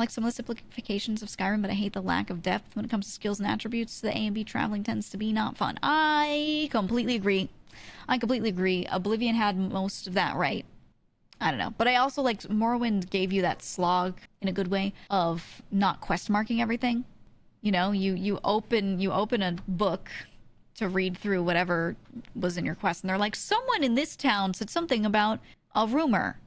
I like some of the simplifications of Skyrim, but I hate the lack of depth when it comes to skills and attributes. The A and B traveling tends to be not fun. I completely agree. I completely agree. Oblivion had most of that right. I don't know. But I also liked Morrowind gave you that slog in a good way of not quest marking everything. You know, you open a book to read through whatever was in your quest, and they're like, someone in this town said something about a rumor.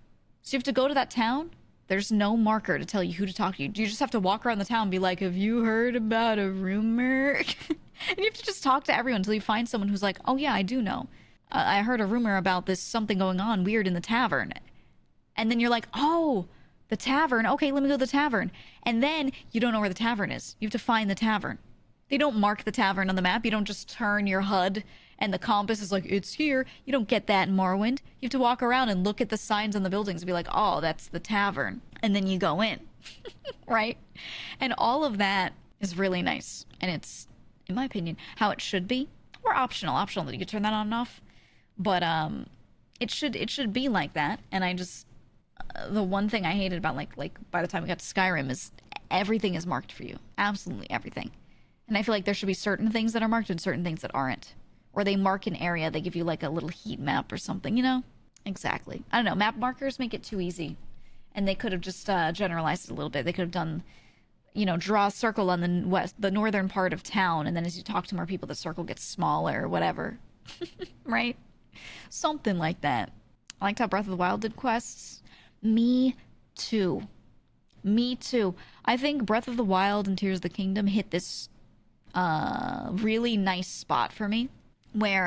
So you have to go to that town. There's no marker to tell you who to talk to. You just have to walk around the town and be like, have you heard about a rumor? And you have to just talk to everyone until you find someone who's like, oh yeah, I do know. I heard a rumor about this something going on weird in the tavern. And then you're like, oh, the tavern. Okay, let me go to the tavern. And then you don't know where the tavern is. You have to find the tavern. They don't mark the tavern on the map. You don't just turn your HUD and the compass is like, it's here. You don't get that in Morrowind. You have to walk around and look at the signs on the buildings and be like, oh, that's the tavern. And then you go in. Right? And all of that is really nice. And it's, in my opinion, how it should be. Or optional. Optional that you could turn that on and off. But it should be like that. And I just... the one thing I hated about, like by the time we got to Skyrim is everything is marked for you. Absolutely everything. And I feel like there should be certain things that are marked and certain things that aren't. Or they mark an area, they give you like a little heat map or something, you know? Exactly. I don't know, map markers make it too easy. And they could have just generalized it a little bit. They could have done, you know, draw a circle on the northern part of town, and then as you talk to more people, the circle gets smaller or whatever. Right? Something like that. I liked how Breath of the Wild did quests. Me too. Me too. I think Breath of the Wild and Tears of the Kingdom hit this really nice spot for me where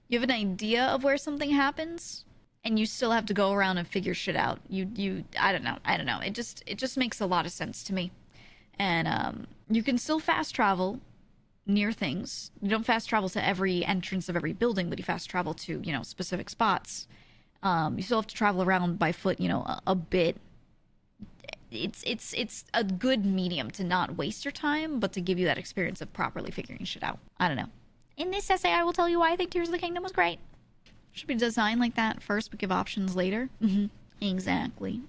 you have an idea of where something happens and you still have to go around and figure shit out. I don't know. It just makes a lot of sense to me. And you can still fast travel near things. You don't fast travel to every entrance of every building, but you fast travel to, you know, specific spots. You still have to travel around by foot, you know, a bit. It's a good medium to not waste your time, but to give you that experience of properly figuring shit out. I don't know. In this essay, I will tell you why I think Tears of the Kingdom was great. Should be designed like that first, but give options later. Exactly.